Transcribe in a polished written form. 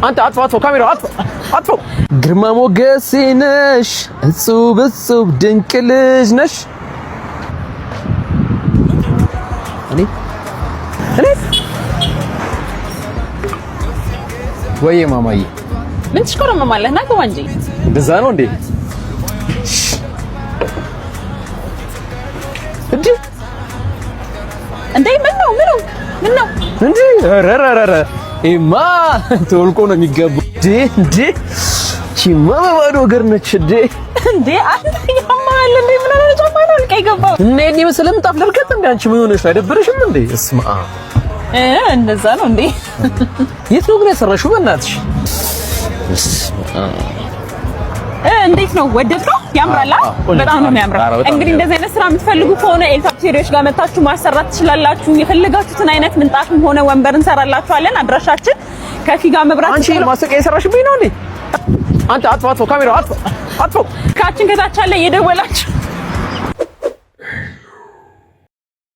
አንተ አጥፋው ካሜራ አጥፋው ግርማ ሞገሴ ነሽ እጹብ ድንቅ ልጅ ነሽ እኔ ወይ ማማዬ ምን ትሽኮረመማለህ ና ግባ እንጂ እንደዛ ነው እንዴ እንዴ ምን ነው እንዴ ረረረረ ኢማ ተወልቆ ነው የሚገባው እንዴ ቺማ ባዶ እግር ነች እንዴ አንተ ያማል እንዴ ምን አለ ጫማው ልቀይገባው እኔ መሰለም ጣፍ ለርከት እንዴ አንቺ ምን ሆነሽ አይደብርሽም እንዴ እስማ እንደዛ ነው እንዴ የት ነው ግን ያሰራሽው በእናትሽ እንዴት ነው ወደድከው ያምራል በጣም ነው የሚያምረው እንግዲህ እንደዚህ አይነት ስራ የምትፈልጉ ከሆነ ኤልታፕ ሴሪዎች ጋር መታችሁ ማሰራት ትችላላችሁ የፈለጋችሁትን አይነት ምንጣፍም ሆነ ወንበር እንሰራላችኋለን አድራሻችን ከፊጋ መብራት አንቺ ማስጠቂያ የሰራሽብኝ ነው እንዴ አንተ አጥፋው ካሜራው አጥፋው ካችን ከታች አለ የደወላችሁ